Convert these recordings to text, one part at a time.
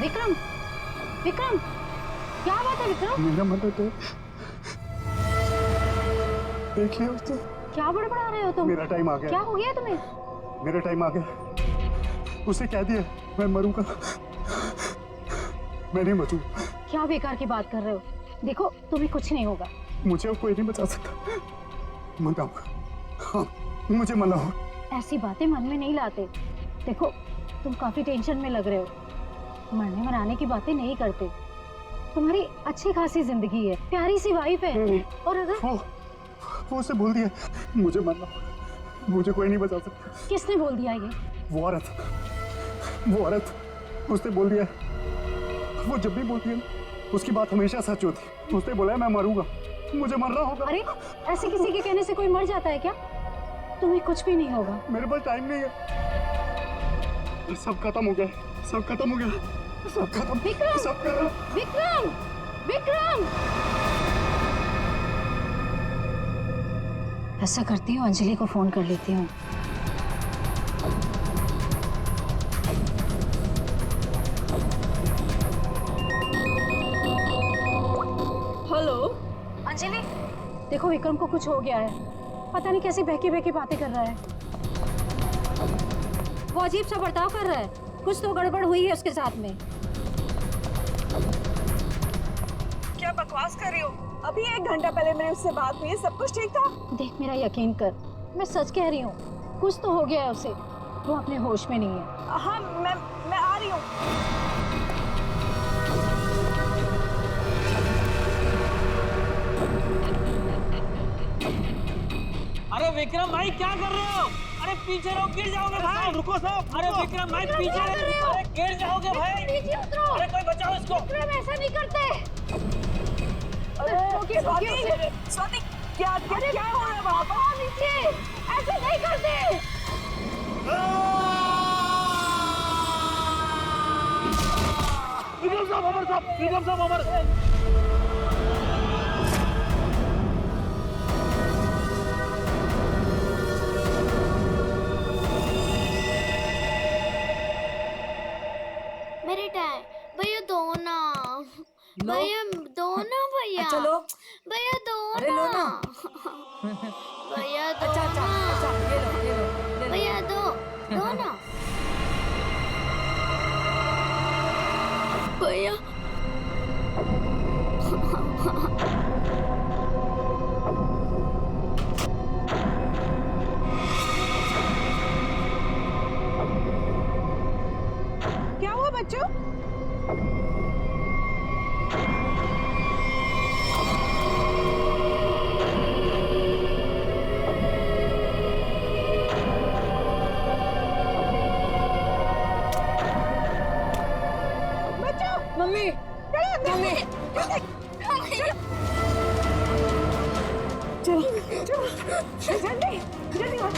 विक्रम, विक्रम, क्या बात है विक्रम? मेरा मदद है, देख लिया उसने। क्या बड़बड़ा रहे हो तुम? मेरा टाइम आ गया। क्या हो गया तुम्हें? मेरा टाइम आ गया। उसे कह दिया मैं मरूंगा, मैं नहीं बचूं। क्या बेकार की बात कर रहे हो? देखो तुम्हें कुछ नहीं होगा। मुझे कोई नहीं बचा सकता। मनाऊंगा, हाँ मुझे मनाओ। ऐसी बातें मन में नहीं लाते। देखो तुम काफी टेंशन में लग रहे हो। मरने मराने की बातें नहीं करते। तुम्हारी अच्छी खासी जिंदगी है, प्यारी सी वाइफ है। और अगर वो उसे बोल दिया मुझे मरना, मुझे कोई नहीं बचा सकता। किसने बोल दिया ये? वो औरत उसने बोल दिया। वो जब भी बोलती है उसकी बात हमेशा सच होती। उसने बोला मैं मरूंगा, मुझे मरना होगा। अरे ऐसे किसी के कहने से कोई मर जाता है क्या? तुम्हें कुछ भी नहीं होगा। मेरे पास टाइम नहीं है। सब खत्म हो गया, सब खत्म हो गया, सब खत्म। विक्रम, सब खत्म। विक्रम, विक्रम। ऐसा करती हूँ, अंजलि को फोन कर लेती हूँ। हेलो अंजलि, देखो विक्रम को कुछ हो गया है। पता नहीं कैसी बहकी बहकी बातें कर रहा है। वो अजीब सा बर्ताव कर रहा है। कुछ तो गड़बड़ हुई है उसके साथ में। क्या बकवास कर रही हो? अभी 1 घंटा पहले मेरी उससे बात हुई है, सब कुछ ठीक था। देख मेरा यकीन कर, मैं सच कह रही हूँ। कुछ तो हो गया है उसे। वो अपने होश में नहीं है। हाँ मैं आ रही हूँ। अरे विक्रम भाई क्या कर रहे हो? अरे पीछे रहो, गिर जाओगे भाई। रुको साहब। अरे विक्रम भाई पीछे रहो। अरे गिर जाओगे भाई। नीचे उतरो। अरे कोई बचाओ इसको। विक्रम ऐसा नहीं करते। स्वाति, स्वाति, क्या हो रहा है वहाँ पर? नीचे ऐसे नहीं करते। विक्रम साहब, अमर साहब, विक्रम साहब, अमर। मेरे टाइम भैया दो ना, भैया दो ना, भैया चलो भैया दो अरे लो ना। भैया दो अच्छा ना, ये लो। भैया दो ना भैया। क्या हुआ बच्चों? मम्मी, मम्मी, चलो जल्दी जल्दी आओ।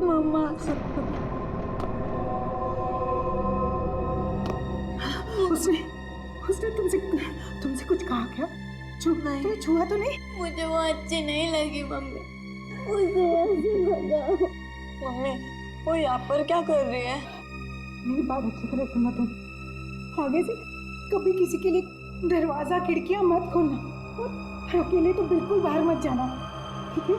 मम्मा, उसने तुमसे कुछ कहा क्या? तुम्हें छुआ तो नहीं? मुझे वो अच्छी नहीं लगी मम्मी, उसे ऐसे भगाओ। मम्मी, वो यहाँ पर क्या कर रही है? मेरी बात अच्छी तरह सुनो तुम। आगे से कभी किसी के लिए दरवाजा खिड़कियां मत खोलना और अकेले तो बिल्कुल बाहर मत जाना, ठीक है?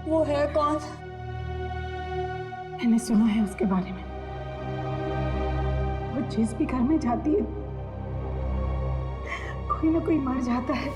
वो है कौन? मैंने सुना है उसके बारे में। वो जिस भी घर में जाती है कोई ना कोई मर जाता है।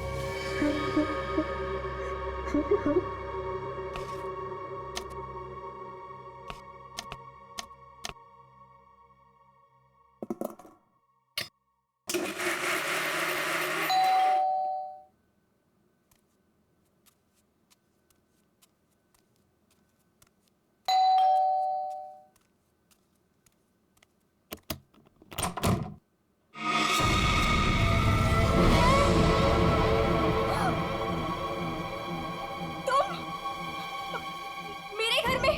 मेरे घर में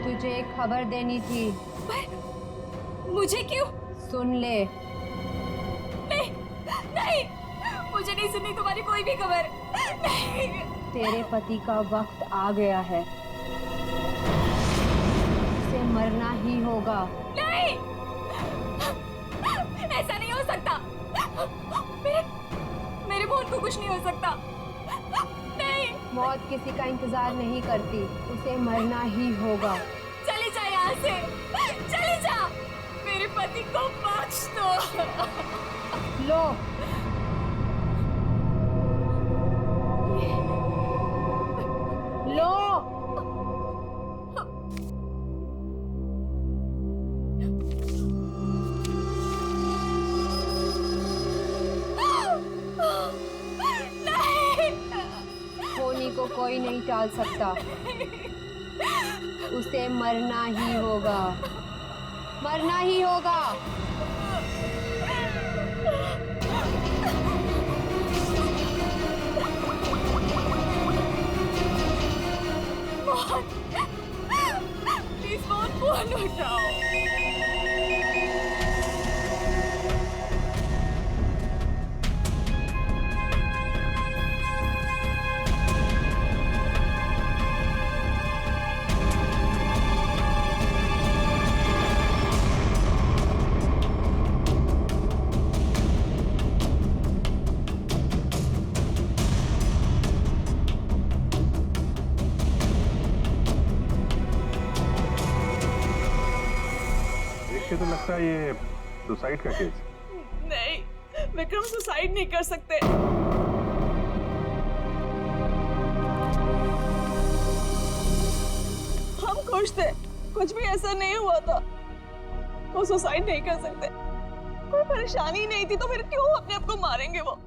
तुझे एक खबर देनी थी। मुझे क्यों? सुन ले। नहीं नहीं, मुझे नहीं सुननी तुम्हारी कोई भी खबर। नहीं। तेरे पति का वक्त आ गया है, उसे मरना ही होगा। नहीं, ऐसा नहीं हो सकता। मेरे मोहन को कुछ नहीं हो सकता। नहीं। मौत किसी का इंतजार नहीं करती, उसे मरना ही होगा। चले जा यहाँ से, चले जा। मेरे पति को बख्श दो। लो, लो। होनी को कोई नहीं टाल सकता, उसे मरना ही होगा, मरना ही होगा। प्लीज फोन उठाओ। देख के तो लगता है ये सुसाइड का केस। नहीं, विक्रम सुसाइड नहीं कर सकते। हम खुश थे, कुछ भी ऐसा नहीं हुआ था। वो सुसाइड नहीं कर सकते। कोई परेशानी नहीं थी तो फिर क्यों अपने आप को मारेंगे वो?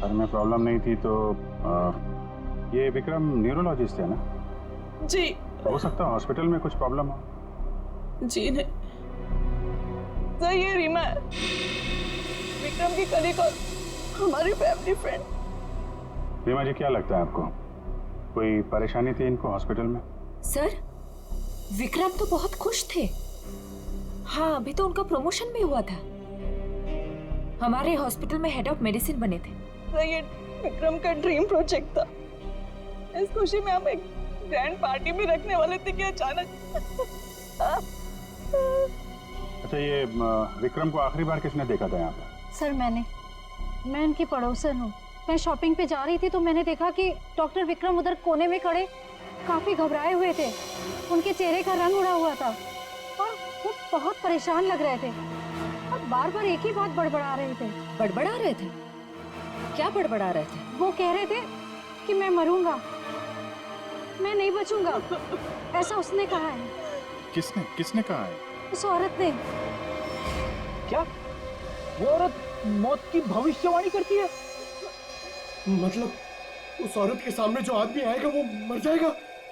सर में प्रॉब्लम नहीं थी तो ये विक्रम न्यूरोलॉजिस्ट है ना? जी। हो सकता है हॉस्पिटल में कुछ प्रॉब्लम हो। जी नहीं सर, ये रीमा है, विक्रम की कलीग और हमारी फैमिली फ्रेंड। रीमा जी, क्या लगता है आपको कोई परेशानी थी इनको हॉस्पिटल में? सर, विक्रम तो बहुत खुश थे। हाँ, अभी तो उनका प्रमोशन भी हुआ था, हमारे हॉस्पिटल में हेड ऑफ मेडिसिन बने थे। सर, ये विक्रम का ड्रीम प्रोजेक्ट था। इस खुशी में हम एक ग्रैंड पार्टी भी रखने वाले थे कि अचानक। अच्छा, ये विक्रम को आखिरी बार किसने देखा था यहाँ पे? सर मैं इनकी पड़ोसन हूँ। मैं शॉपिंग पे जा रही थी तो मैंने देखा कि डॉक्टर विक्रम उधर कोने में खड़े काफी घबराए हुए थे। उनके चेहरे का रंग उड़ा हुआ था और वो बहुत परेशान लग रहे थे और बार बार एक ही बात बड़बड़ा रहे थे। बड़बड़ा रहे थे? क्या बड़बड़ा रहे थे? वो कह रहे थे कि मैं मरूंगा, मैं नहीं बचूंगा, ऐसा उसने कहा है। किसने कहा है? उस औरत ने। क्या वो औरत मौत की भविष्यवाणी करती है? मतलब उस औरत के सामने जो आदमी आएगा वो मर जाएगा?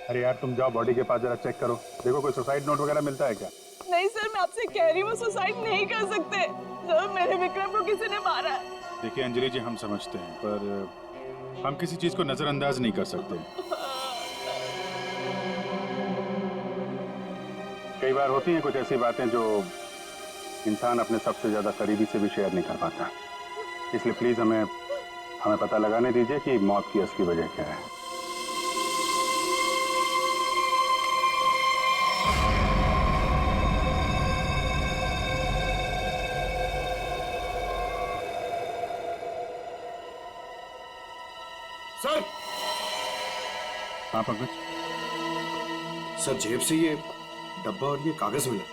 अरे यार, तुम जाओ बॉडी के पास जरा चेक करो, देखो कोई सुसाइड नोट वगैरह मिलता है क्या? नहीं सर, मैं आपसे कह रही हूँ, वो सुसाइड नहीं कर सकते। सर, मेरे विक्रम को किसी ने मारा है। देखिए अंजलि जी, हम समझते हैं पर हम किसी चीज को नजरअंदाज नहीं कर सकते। कई बार होती हैं कुछ ऐसी बातें जो इंसान अपने सबसे ज्यादा करीबी से भी शेयर नहीं कर पाता। इसलिए प्लीज हमें पता लगाने दीजिए कि मौत की असली वजह क्या है। हाँ पंकज। सर जेब से ये डब्बा और ये कागज मिला।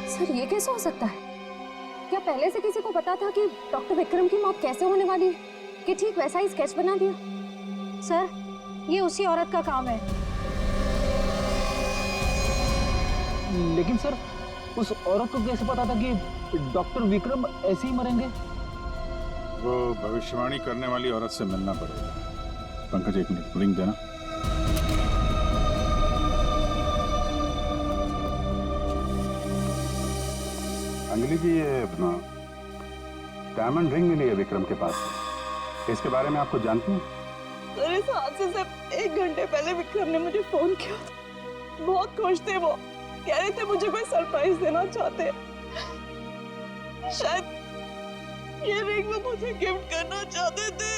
सर ये कैसे हो सकता है? क्या पहले से किसी को पता था कि डॉक्टर विक्रम की मौत कैसे होने वाली है कि ठीक वैसा ही स्केच बना दिया? सर ये उसी औरत का काम है। लेकिन सर उस औरत को कैसे पता था कि डॉक्टर विक्रम ऐसे ही मरेंगे? वो भविष्यवाणी करने वाली औरत से मिलना पड़ेगा। पंकज एक मिनट, रिंग देना। अंजलि जी, ये अपना डायमंड रिंग मिली है विक्रम के पास। इसके बारे में आप कुछ जानती हैं? सर इस हादसे से 1 घंटे पहले विक्रम ने मुझे फोन किया था। बहुत खुश थे वो, कह रहे थे मुझे कोई सरप्राइज देना चाहते। शायद ये रिंग वो मुझे गिफ्ट करना चाहते थे।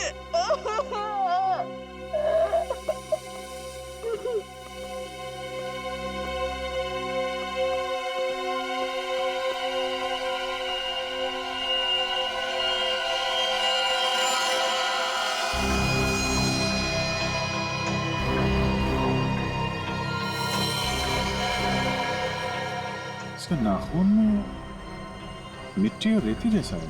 इसके नाखून में मिट्टी और रेती जैसा है।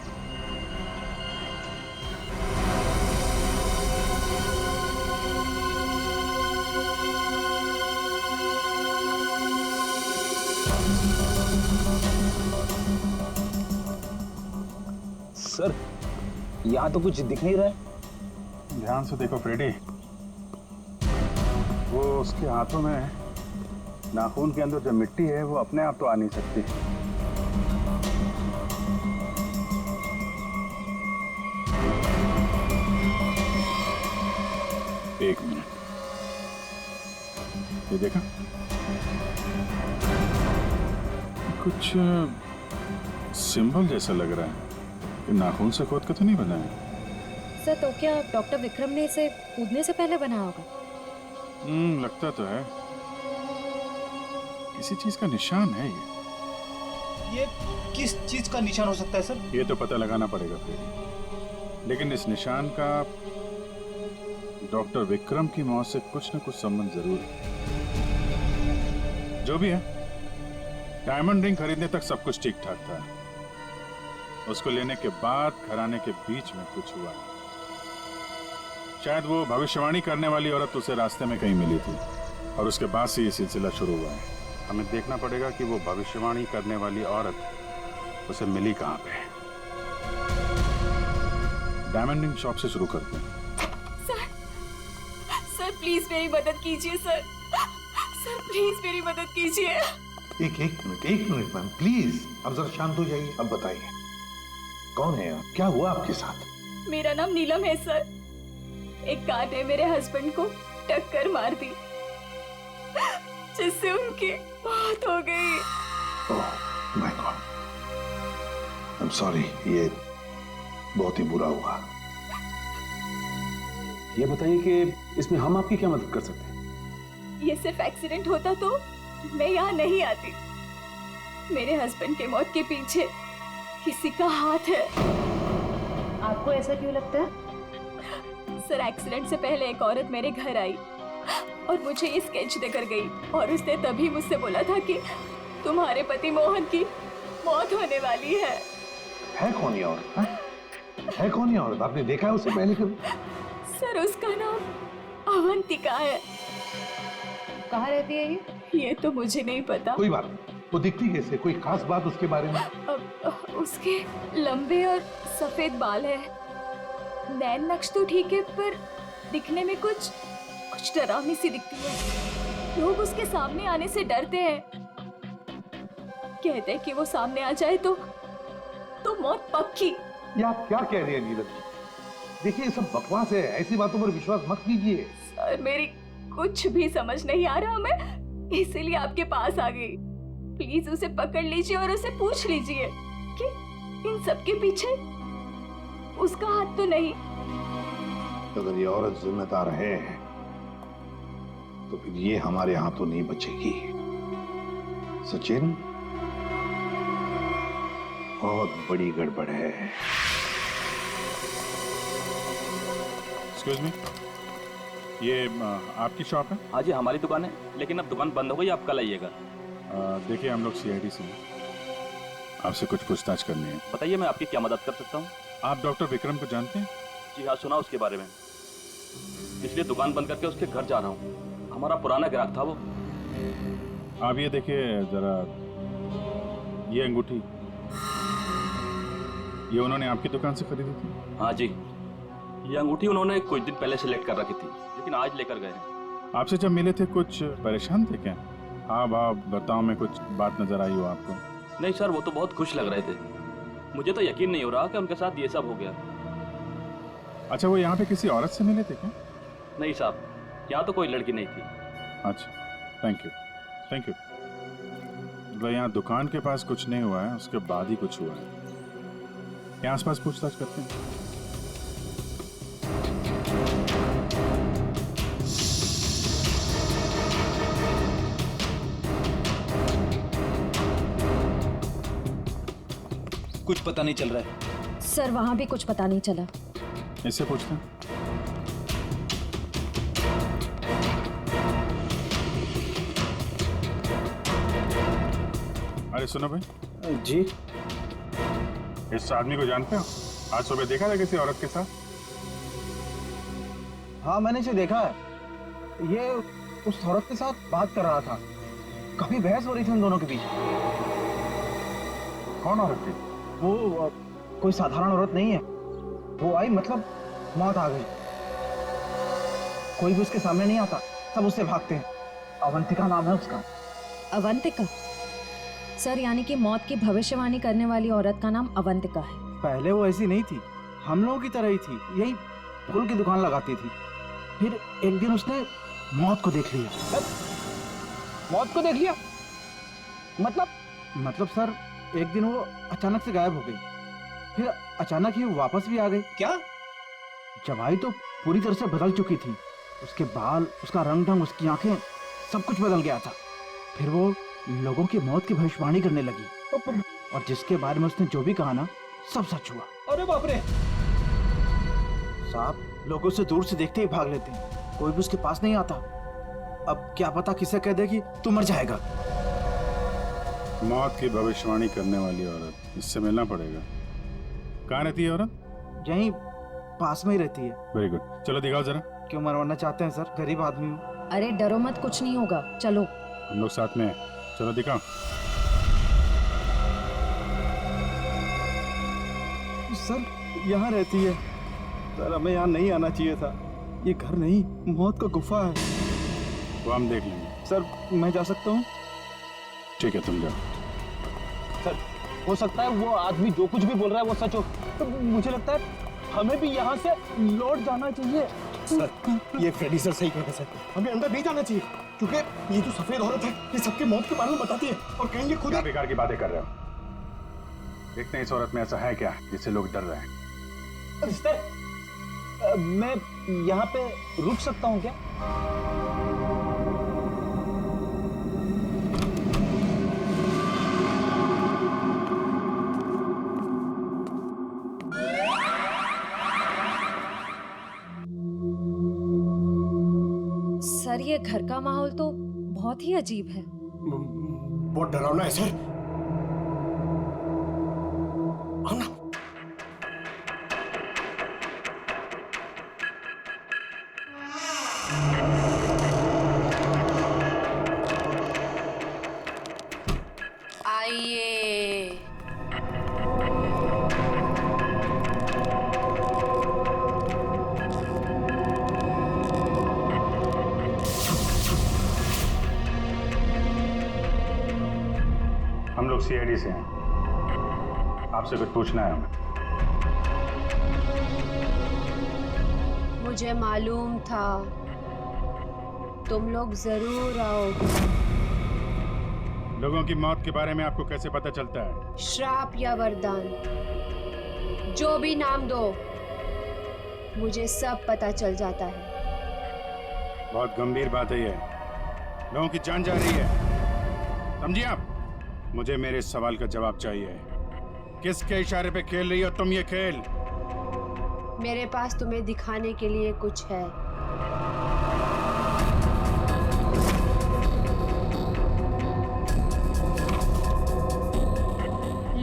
सर यहाँ तो कुछ दिख नहीं रहा है। ध्यान से देखो फ्रेडी, वो उसके हाथों में नाखून के अंदर जो मिट्टी है वो अपने आप तो आ नहीं सकती। एक मिनट, ये देखा, कुछ सिंबल जैसा लग रहा है कि नाखून से खोद के तो नहीं बना है। सर तो क्या डॉक्टर विक्रम ने इसे कूदने से पहले बनाया होगा? लगता तो है, किसी चीज का निशान है ये किस चीज का निशान हो सकता है सर? ये तो पता लगाना पड़ेगा फिर, लेकिन इस निशान का डॉक्टर विक्रम की मौत से कुछ न कुछ संबंध जरूर है। जो भी है, डायमंड रिंग खरीदने तक सब कुछ ठीक ठाक था। उसको लेने के बाद घराने के बीच में कुछ हुआ। शायद वो भविष्यवाणी करने वाली औरत उसे रास्ते में कहीं मिली थी और उसके बाद से ये सिलसिला शुरू हुआ है। हमें देखना पड़ेगा कि वो भविष्यवाणी करने वाली औरत उसे मिली कहाँ पे। डायमंड रिंग शॉप से शुरू करते हैं। सर प्लीज मेरी मदद कीजिए सर। सर प्लीज मेरी मदद कीजिए। एक मिनट मैम प्लीज, अब जरा शांत हो जाइए। अब बताइए कौन है आप, क्या हुआ आपके साथ? मेरा नाम नीलम है सर। एक कार ने मेरे हस्बैंड को टक्कर मार दी जिससे उनकी मौत हो गई। Oh my God, I am sorry, ये बहुत ही बुरा हुआ। ये बताइए कि इसमें हम आपकी क्या मदद कर सकते हैं? ये सिर्फ एक्सीडेंट होता तो मैं यहाँ नहीं आती। मेरे हस्बैंड के मौत के पीछे किसी का हाथ है। आपको ऐसा क्यों लगता है? सर एक्सीडेंट से पहले एक औरत मेरे घर आई और मुझे ये स्केच देकर गई और उसने तभी मुझसे बोला था कि तुम्हारे पति मोहन की मौत होने वाली है। कौन ये औरत? है कौन ये औरत? आपने देखा है उसे पहले कभी? सर उसका नाम अवंतिका है। कहाँ रहती है ये? ये तो मुझे नहीं पता। कोई बात नहीं, वो दिखती कैसे? कोई खास बात उसके बारे में? उसके लंबे और सफेद बाल है। नैन नक्श तो ठीक है पर दिखने में कुछ डरावनी सी दिखती है। लोग उसके सामने आने से डरते हैं, कहते हैं कि वो सामने आ जाए तो मौत पक्की। ये आप क्या कह रहे हैं नीलम जी? देखिए ये सब बकवास है, ऐसी बातों पर विश्वास मत कीजिए। सर मेरी कुछ भी समझ नहीं आ रहा, मैं इसीलिए आपके पास आ गई। प्लीज उसे पकड़ लीजिए और उसे पूछ लीजिए कि इन सब के पीछे उसका हाथ तो नहीं। अगर ये औरत जिम्मेदार है तो फिर ये हमारे हाथों नहीं बचेगी। सचिन, बहुत बड़ी गड़बड़ है। एक्सक्यूज मी, ये आपकी शॉप है? हाँ जी, हमारी दुकान है, लेकिन अब दुकान बंद हो गई, आप कल आइएगा। देखिए, हम लोग सीआईडी से हैं, आपसे कुछ पूछताछ करनी है। बताइए, मैं आपकी क्या मदद कर सकता हूँ? आप डॉक्टर विक्रम को जानते हैं? जी हाँ, सुना उसके बारे में, इसलिए दुकान बंद करके उसके घर जा रहा हूँ। हमारा पुराना ग्राहक था वो। आप ये देखिए जरा, ये अंगूठी, ये उन्होंने आपकी दुकान से खरीदी थी? हाँ जी, ये अंगूठी उन्होंने कुछ दिन पहले सेलेक्ट कर रखी थी, लेकिन आज लेकर गए हैं। आपसे जब मिले थे कुछ परेशान थे क्या? हाँ भाव बर्ताव में कुछ बात नजर आई हो आपको? नहीं सर, वो तो बहुत खुश लग रहे थे। मुझे तो यकीन नहीं हो रहा कि उनके साथ ये सब हो गया। अच्छा, वो यहाँ पे किसी औरत से मिले थे क्या? नहीं साहब, यहाँ तो कोई लड़की नहीं थी। अच्छा, थैंक यू, थैंक यू। मतलब यहाँ दुकान के पास कुछ नहीं हुआ है, उसके बाद ही कुछ हुआ है। यहाँ आसपास पूछताछ करते हैं। कुछ पता नहीं चल रहा है सर, वहां भी कुछ पता नहीं चला। इससे पूछते हैं। अरे सुनो भाई। जी, इस आदमी को जानते हो? आज सुबह देखा था किसी औरत के साथ? हाँ मैंने इसे देखा है। ये उस औरत के साथ बात कर रहा था, काफी बहस हो रही थी उन दोनों के बीच। कौन औरत थी? वो कोई साधारण औरत नहीं है। वो आई, मतलब मौत आ गई। कोई भी उसके सामने नहीं आता, सब उससे भागते हैं। अवंतिका नाम है उसका। अवंतिका? सर, यानी कि मौत की भविष्यवाणी करने वाली औरत का नाम अवंतिका है? पहले वो ऐसी नहीं थी, हम लोगों की तरह ही थी, यही फूल की दुकान लगाती थी। फिर एक दिन उसने मौत को देख लिया। मौत को देख लिया? मतलब सर, एक दिन वो अचानक से गायब हो गई, फिर अचानक ही वापस भी आ गई। क्या? जब आई तो पूरी तरह से बदल चुकी थी। उसके बाल, उसका रंग ढंग, उसकी आंखें, सब कुछ बदल गया था। फिर वो लोगों की मौत की भविष्यवाणी करने लगी, और जिसके बारे में उसने जो भी कहा ना, सब सच हुआ। अरे बाप रे! साहब, लोग उसे दूर से देखते ही भाग लेते हैं, कोई भी उसके पास नहीं आता। अब क्या पता किसे कह दे कि तू मर जाएगा। मौत की भविष्यवाणी करने वाली औरत, इससे मिलना पड़ेगा। कहाँ रहती है औरत? यहीं पास में ही रहती है। वेरी गुड, चलो दिखाओ जरा। क्यों मरवाना चाहते हैं सर? गरीब आदमी हूँ। अरे डरो मत, कुछ नहीं होगा, चलो। हम लोग साथ में हैं, चलो दिखाओ। सर, यहाँ रहती है। सर, हमें यहाँ नहीं आना चाहिए था। ये घर नहीं, मौत का गुफा है। वो हम देख लेंगे। सर, मैं जा सकता हूँ? ठीक है, तुम जाओ। सर, हो सकता है वो आदमी जो कुछ भी बोल रहा है वो सच हो, तो मुझे लगता है हमें भी यहाँ से लौट जाना चाहिए। सर, ये फ्रेडी सर सही कह रहे हैं सर, हमें अंदर नहीं जाना चाहिए, क्योंकि ये जो सफेद औरत है ये सबके मौत के बारे में बताती है, और कहीं ये खुद क्या बेकार की बातें कर रहे हो? देखते हैं इस औरत में ऐसा है क्या जिससे लोग डर रहे हैं। सर, मैं यहाँ पे रुक सकता हूँ क्या? सर, ये घर का माहौल तो बहुत ही अजीब है। बहुत डरावना है सर। आओ ना। आइए। हम लोग सीआईडी से हैं, आपसे कुछ पूछना है हमें। मुझे मालूम था तुम लोग जरूर आओगे। लोगों की मौत के बारे में आपको कैसे पता चलता है? श्राप या वरदान, जो भी नाम दो, मुझे सब पता चल जाता है। बहुत गंभीर बात है ये, लोगों की जान जा रही है, समझिए आप? मुझे मेरे इस सवाल का जवाब चाहिए। किसके इशारे पे खेल रही हो तुम ये खेल? मेरे पास तुम्हें दिखाने के लिए कुछ है।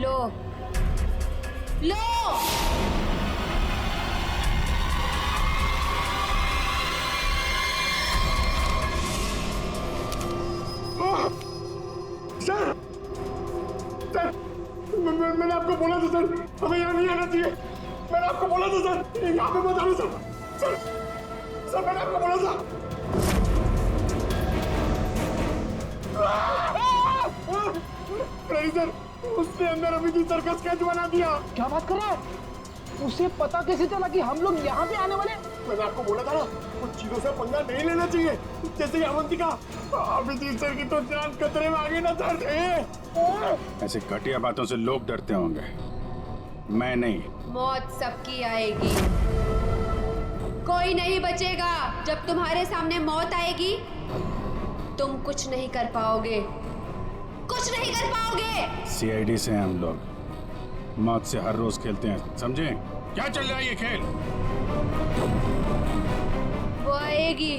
लो लो। सर सर मैंने आपको बोला था सर, हमें यहाँ नहीं आना चाहिए। मैंने आपको बोला था सर, यहाँ पे मत आना सर। सर सर मैंने आपको बोला था। सर उसने अंदर अभी की सर्कस स्केच बना दिया। क्या बात कर रहा है? उसे पता कैसे चला कि हम लोग यहाँ पे आने वाले? मैंने आपको बोला था ना, कुछ चीजों से पंगा नहीं लेना चाहिए, जैसे अवंतिका। अभिजीत सर की तो जान खतरे में आ गई ना सर। ऐसे घटिया बातों से लोग डरते होंगे, मैं नहीं। मौत सबकी आएगी, कोई नहीं बचेगा। जब तुम्हारे सामने मौत आएगी तुम कुछ नहीं कर पाओगे, कुछ नहीं कर पाओगे। सीआईडी से हम लोग मौत से हर रोज खेलते हैं, समझे? क्या चल रहा है ये खेल? वो आएगी,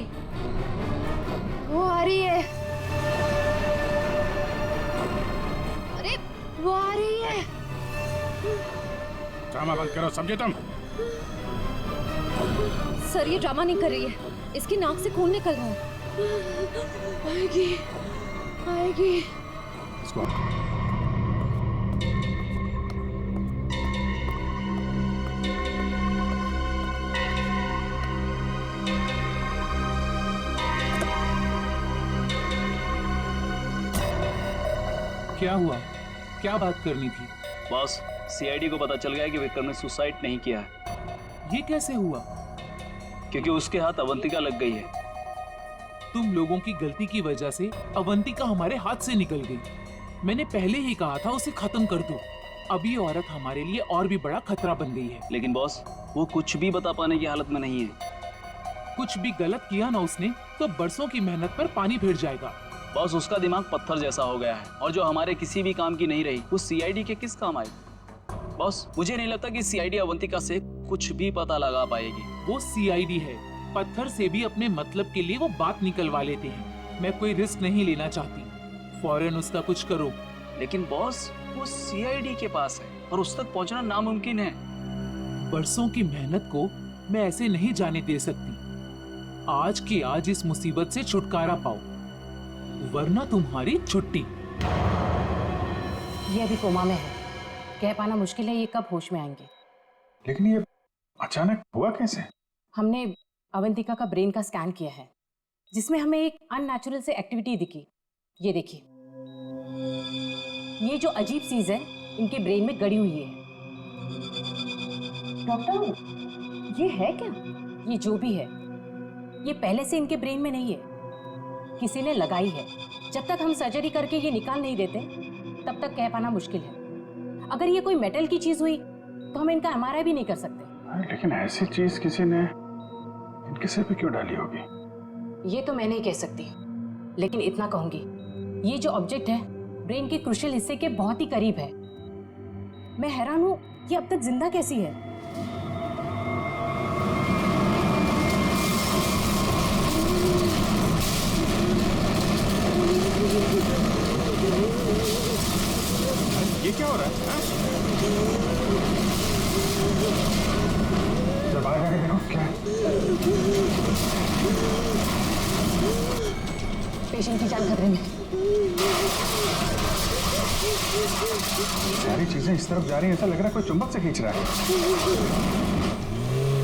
वो आ रही है। अरे वो आ रही है। ड्रामा बंद करो, समझे तुम? सर ये ड्रामा नहीं कर रही है, इसकी नाक से खून निकल रहा है। आएगी आएगी। इसको क्या हुआ? क्या बात करनी थी? बॉस, सीआईडी को पता चल गया कि विक्रम ने सुसाइड नहीं किया है। ये कैसे हुआ? क्योंकि उसके हाथ अवंतिका लग गई है। तुम लोगों की गलती की वजह से अवंतिका हमारे हाथ से निकल गई। मैंने पहले ही कहा था उसे खत्म कर दो। अब ये औरत हमारे लिए और भी बड़ा खतरा बन गई है। लेकिन बॉस, वो कुछ भी बता पाने की हालत में नहीं है। कुछ भी गलत किया ना उसने तो बरसों की मेहनत पर पानी फिर जाएगा। बॉस, उसका दिमाग पत्थर जैसा हो गया है, और जो हमारे किसी भी काम की नहीं रही वो सीआईडी के किस काम आई? बॉस, मुझे नहीं लगता कि सीआईडी अवंतिका से कुछ भी पता लगा पाएगी। वो सीआईडी है, पत्थर से भी अपने मतलब के लिए वो बात निकलवा लेते हैं। मैं कोई रिस्क नहीं लेना चाहती, फौरन उसका कुछ करो। लेकिन बॉस, वो सीआईडी के पास है और उस तक पहुंचना नामुमकिन है। बरसों की मेहनत को मैं ऐसे नहीं जाने दे सकती। आज की आज इस मुसीबत से छुटकारा पाओ, वरना तुम्हारी छुट्टी। ये अभी कोमा में है, कह पाना मुश्किल है ये कब होश में आएंगे। लेकिन ये अचानक हुआ कैसे? हमने अवंतिका का ब्रेन का स्कैन किया है, जिसमें हमें एक अननेचुरल से एक्टिविटी दिखी। ये देखिए, ये जो अजीब चीज है इनके ब्रेन में गड़ी हुई है। डॉक्टर, ये है क्या? ये जो भी है ये पहले से इनके ब्रेन में नहीं है, किसी ने लगाई है। जब तक हम सर्जरी करके ये निकाल नहीं देते तब तक कह पाना मुश्किल है। अगर ये कोई मेटल की चीज हुई तो हम इनका एमआरआई भी नहीं कर सकते। लेकिन ऐसी चीज किसी ने इनके सिर पे क्यों डाली होगी? ये तो मैं नहीं कह सकती, लेकिन इतना कहूंगी, ये जो ऑब्जेक्ट है ब्रेन के क्रूशियल हिस्से के बहुत ही करीब है। मैं हैरान हूं ये अब तक जिंदा कैसी है। ये क्या हो रहा है? जब आया है देखो क्या है? पेशेंट की जान खतरे में। सारी चीजें इस तरफ जा रही हैं, ऐसा लग रहा है कोई चुंबक से खींच रहा है।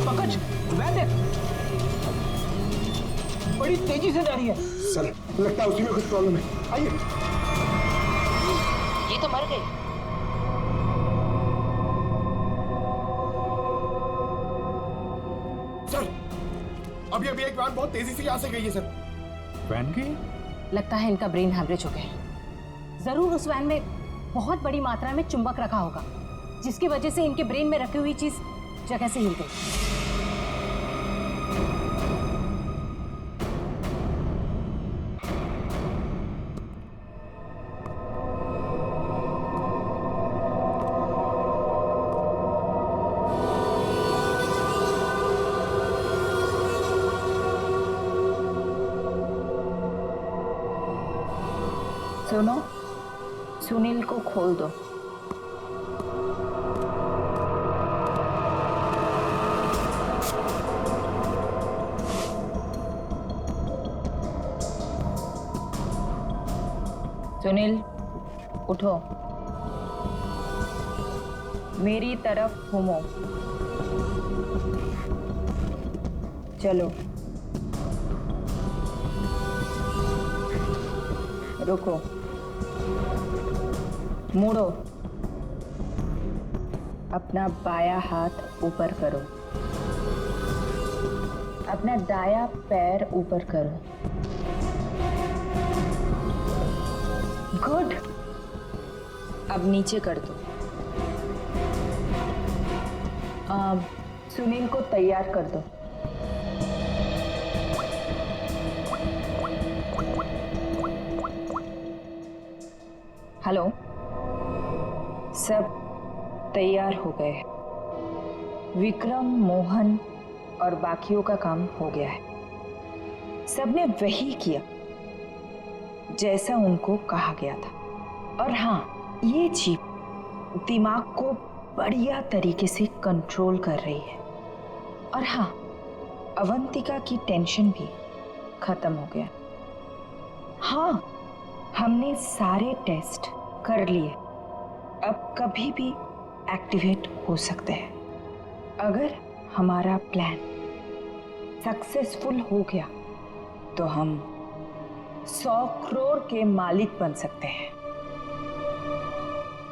पंकज, वैन देख, बड़ी तेजी से जा रही है। सर लगता है उसी में कुछ प्रॉब्लम है, आइए। ये तो मर गई। सर अभी अभी एक वैन बहुत तेजी से यहाँ से गई है सर। वैन की? लगता है इनका ब्रेन हैमरेज हो गया है। जरूर उस वैन में बहुत बड़ी मात्रा में चुंबक रखा होगा, जिसकी वजह से इनके ब्रेन में रखी हुई चीज जगह से हिल गई। सुनो, सुनील को खोल दो। सुनील, उठो, मेरी तरफ घूमो। चलो, रुको, मुड़ो, अपना बायां हाथ ऊपर करो, अपना दायां पैर ऊपर करो। गुड, अब नीचे कर दो। अब सुनील को तैयार कर दो। हेलो, सब तैयार हो गए। विक्रम, मोहन और बाकियों का काम हो गया है। सबने वही किया जैसा उनको कहा गया था। और हाँ, ये चिप दिमाग को बढ़िया तरीके से कंट्रोल कर रही है। और हाँ, अवंतिका की टेंशन भी खत्म हो गया। हाँ, हमने सारे टेस्ट कर लिए, अब कभी भी एक्टिवेट हो सकते हैं। अगर हमारा प्लान सक्सेसफुल हो गया तो हम 100 करोड़ के मालिक बन सकते हैं।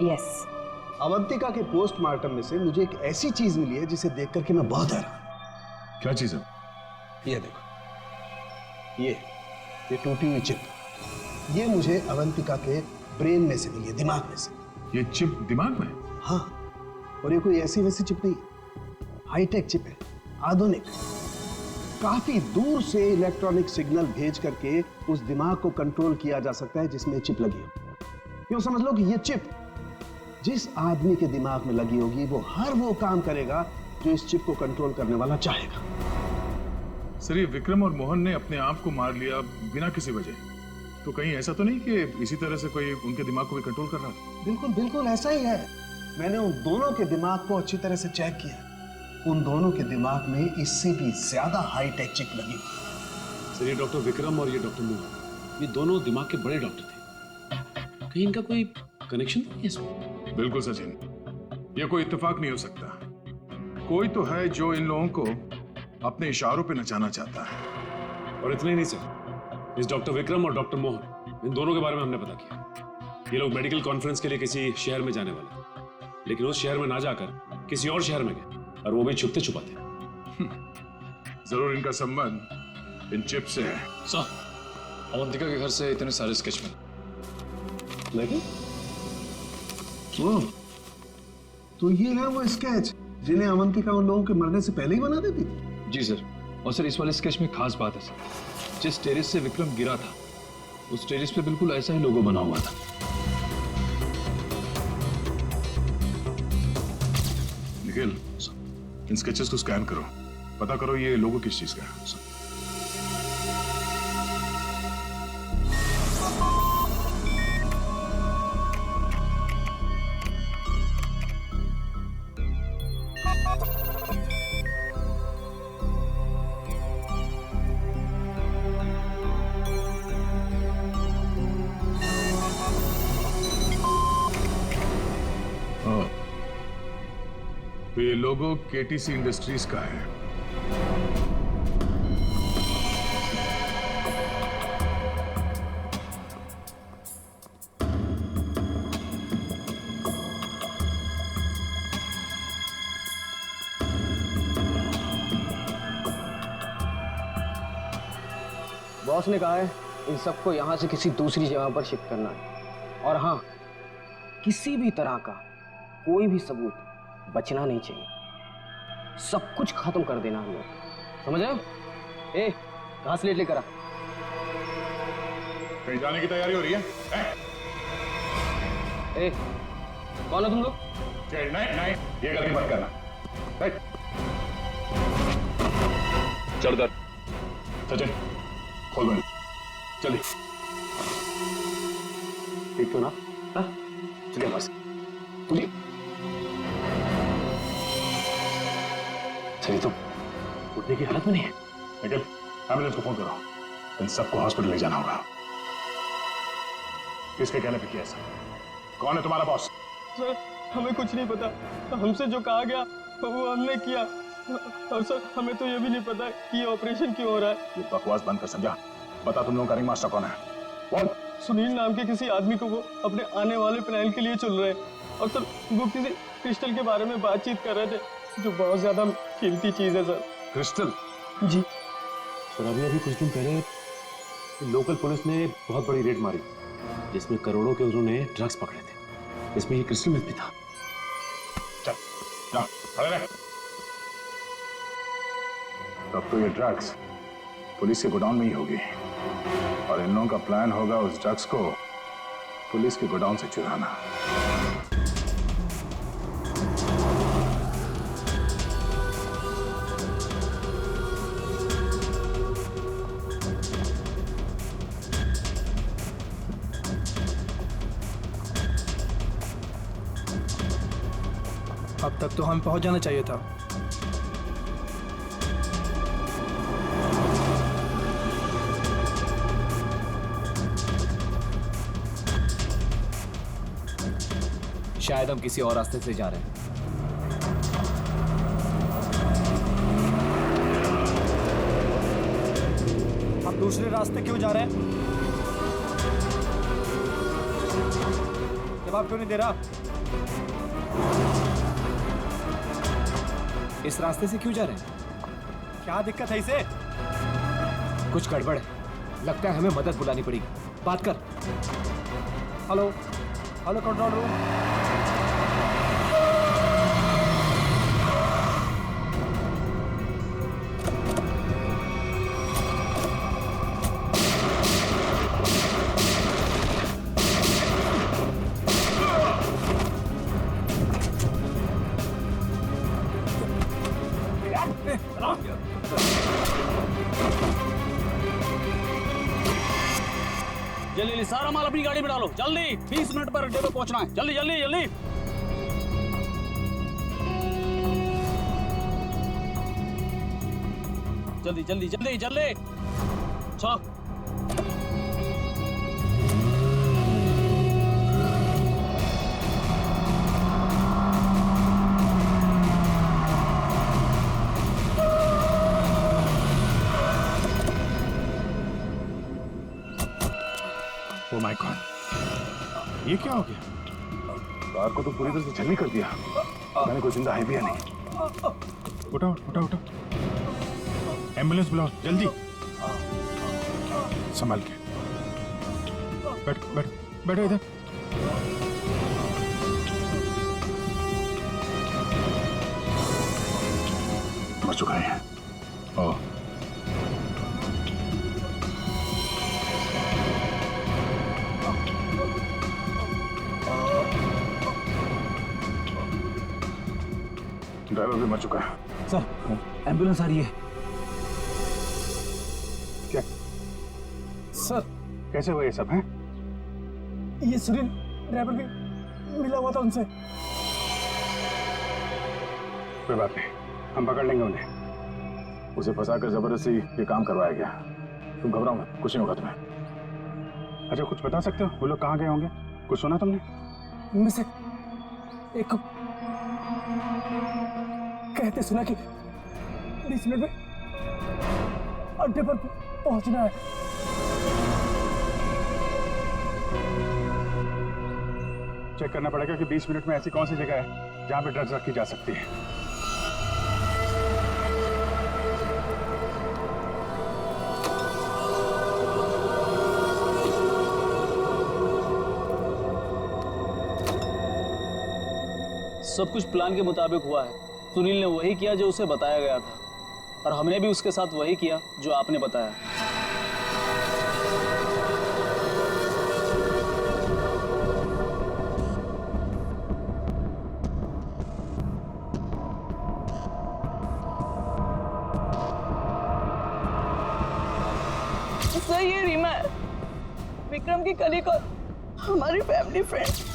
यस। अवंतिका के पोस्टमार्टम में से मुझे एक ऐसी चीज मिली है जिसे देख करके मैं बहुत हैरान। क्या चीज है? ये देखो, ये टूटी हुई चिप, ये मुझे अवंतिका के ब्रेन में से मिली है, दिमाग में से। ये चिप दिमाग में? हाँ, और ये कोई ऐसी वैसी चिप नहीं, हाईटेक चिप है, आधुनिक। काफी दूर से इलेक्ट्रॉनिक सिग्नल भेज करके उस दिमाग को कंट्रोल किया जा सकता है जिसमें चिप लगी हो। यूं समझ लो कि ये चिप जिस आदमी के दिमाग में लगी होगी वो हर वो काम करेगा जो इस चिप को कंट्रोल करने वाला चाहेगा। सर, ये विक्रम और मोहन ने अपने आप को मार लिया बिना किसी वजह, तो कहीं ऐसा तो नहीं कि इसी तरह से कोई उनके दिमाग को भी कंट्रोल कर रहा था? बिल्कुल बिल्कुल ऐसा ही है। मैंने उन दोनों के दिमाग को अच्छी तरह से चेक किया। उन दोनों के दिमाग में इससे भी ज्यादा हाईटेक चिप लगी हुई। सर, ये डॉक्टर विक्रम और ये डॉक्टर मोहन, ये दोनों दिमाग के बड़े डॉक्टर थे। कहीं इनका कोई कनेक्शन तो नहीं है इसमें? बिल्कुल सचिन, ये कोई इत्तेफाक नहीं हो सकता। कोई तो है जो इन लोगों को अपने इशारों पे नचाना चाहता है। और इतना ही नहीं सर, इस डॉक्टर विक्रम और डॉक्टर मोहन, इन दोनों के बारे में हमने पता किया। ये लोग मेडिकल कॉन्फ्रेंस के लिए किसी शहर में जाने वाले, लेकिन उस शहर में ना जाकर किसी और शहर में गए, और वो भी छुपते छुपाते। जरूर इनका संबंध इन चिप से है। सर, अवंतिका के घर से इतने सारे स्केच मिले। तो ये है वो स्केच जिन्हें अवंतिका उन लोगों के मरने से पहले ही बना देती? जी सर। और सर, इस वाले स्केच में खास बात है सर, जिस टेरेस से विक्रम गिरा था उस टेरेस पे बिल्कुल ऐसा ही लोगो बना हुआ था। निखिल, इन स्केचेस को स्कैन करो, पता करो ये लोगो किस चीज का है। तो ये लोगो केटीसी इंडस्ट्रीज का है। बॉस ने कहा है इन सबको यहां से किसी दूसरी जगह पर शिफ्ट करना है। और हाँ, किसी भी तरह का कोई भी सबूत बचना नहीं चाहिए। सब कुछ खत्म कर देना हम लोग, समझ रहे हो? ए, घास लेट लेकर आ। कहीं जाने की तैयारी हो रही है? ए, कौन है तुम लोग? नहीं, ये गलती मत करना। चल कर। सचिन, खोल बंद, चलिए। ठीक तो ना? हाँ? चलिए बस चलिए। चलिए तो उठने की हालत में नहीं है। निखिल, एम्बुलेंस को फोन करो। इन सबको हॉस्पिटल ले जाना होगा। किसके कहने पे किया ऐसा? कौन है तुम्हारा बॉस? सर हमें कुछ नहीं पता, हमसे जो कहा गया वो हमने किया। और सर हमें तो ये भी नहीं पता कि ये ऑपरेशन क्यों हो रहा है। ये बकवास बंद कर समझा। बता तुम लोगों का रिंग मास्टर कौन है? कौन? सुनील नाम के किसी आदमी को वो अपने आने वाले प्लान के लिए चुन रहे हैं। और सर वो किसी क्रिस्टल के बारे में बातचीत कर रहे थे जो बहुत ज्यादा कीमती चीज है सर। क्रिस्टल? जी सर अभी कुछ दिन पहले लोकल पुलिस ने बहुत बड़ी रेड मारी जिसमें करोड़ों के उन्होंने ड्रग्स पकड़े थे। इसमें ये क्रिस्टल मिथ भी था। चल जा, खड़े रह। तब तो ये ड्रग्स पुलिस के गोडाउन में ही होगी और इन लोगों का प्लान होगा उस ड्रग्स को पुलिस के गोडाउन से चुराना। अब तक तो हमें पहुंच जाना चाहिए था। शायद हम किसी और रास्ते से जा रहे हैं। हम दूसरे रास्ते क्यों जा रहे हैं? जवाब क्यों नहीं दे रहा? इस रास्ते से क्यों जा रहे हैं? क्या दिक्कत है इसे? कुछ गड़बड़ है, लगता है हमें मदद बुलानी पड़ेगी। बात कर। Hello hello control room. जल्दी सारा माल अपनी गाड़ी में डालो, जल्दी 20 मिनट पर अड्डे पे पहुंचना है। जल्दी जल्दी जल्दी। जल्दी जल्दी जल्दी जल्दी। चलो ओह माय गॉड, ये क्या हो गया? कार को तो पूरी तरह से छलनी कर दिया। मैंने कोई जिंदा है भी या नहीं। उठाओ उठाओ उठाओ, एम्बुलेंस बुलाओ जल्दी। संभाल के बैठो बैठो बैठो इधर। मर चुका है। ओह ड्राइवर भी मर चुका है। सर एम्बुलेंस आ रही है। क्या सर कैसे हुआ ये सब है? ये सुनील ड्राइवर भी मिला हुआ था उनसे। कोई बात नहीं, हम पकड़ लेंगे उन्हें। उसे फंसाकर जबरदस्ती ये काम करवाया गया। तुम घबराओ मत, कुछ नहीं होगा तुम्हें। अच्छा कुछ बता सकते हो वो लोग कहाँ गए होंगे? कुछ सुना तुमने? उनमें से एक कहते सुना कि 20 मिनट में अड्डे पर पहुंचना है। चेक करना पड़ेगा कि 20 मिनट में ऐसी कौन सी जगह है जहां पे ड्रग्स रखी जा सकती है। सब कुछ प्लान के मुताबिक हुआ है। सुनील ने वही किया जो उसे बताया गया था और हमने भी उसके साथ वही किया जो आपने बताया। सर ये रीमा है, विक्रम की कलीग और हमारी फैमिली फ्रेंड।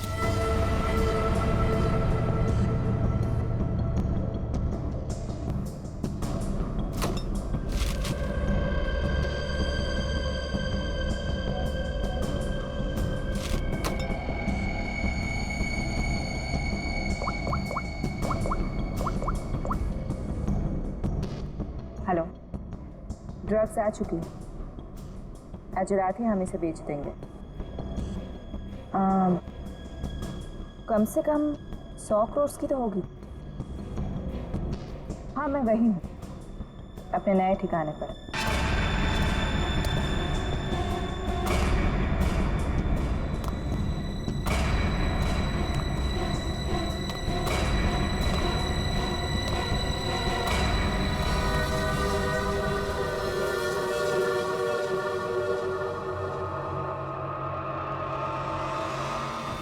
हेलो, ड्रग्स आ चुकी है। आज रात ही हम इसे बेच देंगे। कम से कम 100 करोड़ की तो होगी। हाँ, मैं वही हूँ, अपने नए ठिकाने पर।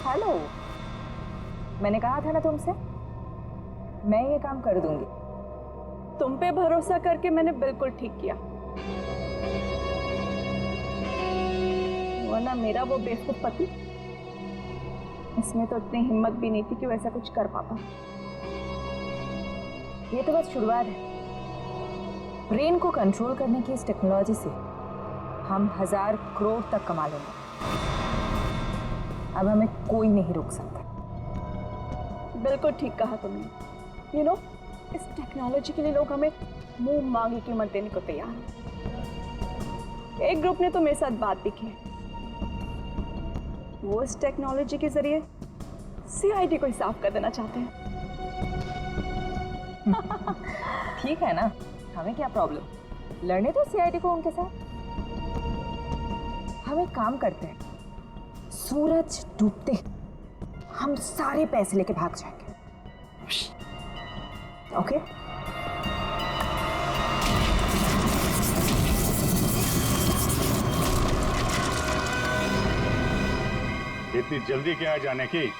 हेलो, मैंने कहा था ना तुमसे, मैं ये काम कर दूंगी। तुम पे भरोसा करके मैंने बिल्कुल ठीक किया, वरना मेरा वो बेवकूफ पति, इसमें तो इतनी हिम्मत भी नहीं थी कि वैसा कुछ कर पाता। ये तो बस शुरुआत है। ब्रेन को कंट्रोल करने की इस टेक्नोलॉजी से हम 1000 करोड़ तक कमा लेंगे। अब हमें कोई नहीं रोक सकता। बिल्कुल ठीक कहा तुमने। यू नो, इस टेक्नोलॉजी के लिए लोग हमें मुंह मांगी कीमत देने को तैयार हैं। एक ग्रुप ने तो मेरे साथ बात भी की है, वो इस टेक्नोलॉजी के जरिए सीआईडी को ही साफ कर देना चाहते हैं। ठीक है ना, हमें क्या प्रॉब्लम, लड़ने दो सीआईडी को उनके साथ। हम एक काम करते हैं, सूरज डूबते हम सारे पैसे लेके भाग जाएंगे। ओके? इतनी जल्दी क्या है जाने की?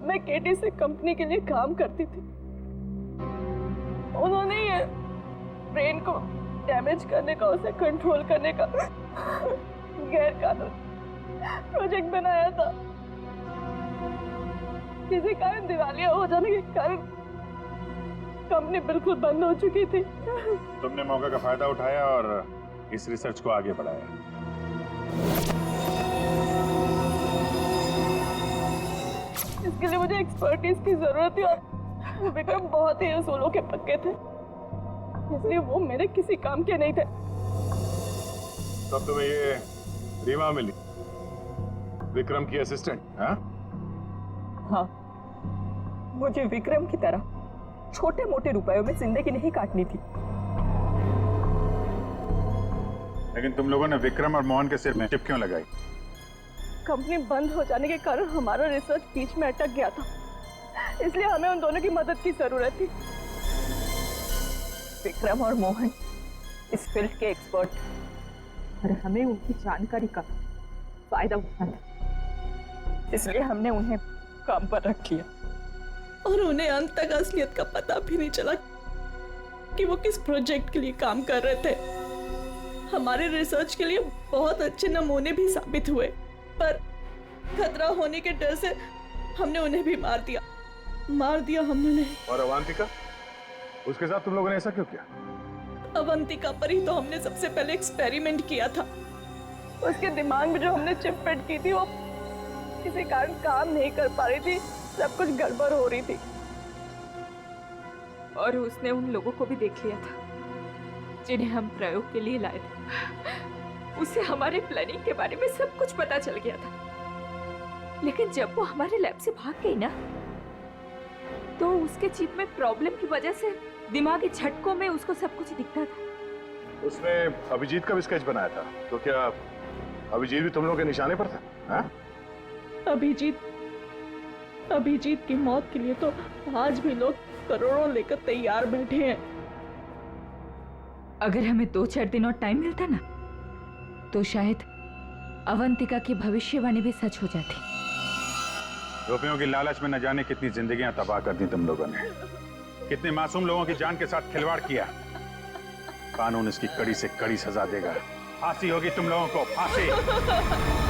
मैं केटी से कंपनी के लिए काम करती थी। उन्होंने ये ब्रेन को डैमेज करने का, उसे कंट्रोल करने का गैर कानूनी प्रोजेक्ट बनाया था। किसी कारण दिवालिया हो जाने के कारण कंपनी बिल्कुल बंद हो चुकी थी। तुमने मौके का फायदा उठाया और इस रिसर्च को आगे बढ़ाया। इसके लिए मुझे एक्सपर्टीज की जरूरत थी और विक्रम बहुत ही उसूलों के पक्के थे, इसलिए वो मेरे किसी काम के नहीं थे। तब तुम्हें ये रीमा मिली, विक्रम की असिस्टेंट? हाँ, मुझे विक्रम की तरह छोटे मोटे रुपयों में जिंदगी नहीं काटनी थी। लेकिन तुम लोगों ने विक्रम और मोहन के सिर में चिप क्यों लगाई? कंपनी बंद हो जाने के कारण हमारा रिसर्च बीच में अटक गया था, इसलिए हमें उन दोनों की मदद की जरूरत थी। विक्रम और मोहन इस फील्ड के एक्सपर्ट और हमें उनकी जानकारी का फायदा उठाना था, इसलिए हमने उन्हें काम पर रख लिया और उन्हें अंत तक असलियत का पता भी नहीं चला कि वो किस प्रोजेक्ट के लिए काम कर रहे थे। हमारे रिसर्च के लिए बहुत अच्छे नमूने भी साबित हुए, पर खतरा होने के डर से हमने उन्हें भी मार दिया हमने उन्हें। और अवंतिका, उसके साथ तुम लोगों ने ऐसा क्यों किया? अवंतिका पर ही तो हमने सबसे पहले एक्सपेरिमेंट किया था। उसके दिमाग में जो हमने चिप फिट की थी वो किसी कारण काम नहीं कर पा रही थी, सब कुछ गड़बड़ हो रही थी। और उसने उन लोगों को भी देख लिया था जिन्हें हम प्रयोग के लिए लाए थे। उसे हमारे प्लानिंग के बारे में सब कुछ पता चल गया था, लेकिन जब वो हमारे लैब से भाग गई ना, तो उसके चिप में प्रॉब्लम की वजह से दिमागी झटकों में उसको सब कुछ दिखता था। उसने अभिजीत का भी स्केच बनाया था, तो क्या अभिजीत भी तुम लोगों के निशाने पर था? हाँ? अभिजीत की मौत के लिए तो आज भी लोग करोड़ों लेकर तैयार बैठे हैं। अगर हमें 2-4 दिन और टाइम मिलता ना, तो शायद अवंतिका की भविष्यवाणी भी सच हो जाती। रुपयों की लालच में न जाने कितनी जिंदगियां तबाह कर दी तुम लोगों ने, कितने मासूम लोगों की जान के साथ खिलवाड़ किया। कानून इसकी कड़ी से कड़ी सजा देगा। फांसी होगी तुम लोगों को, फांसी।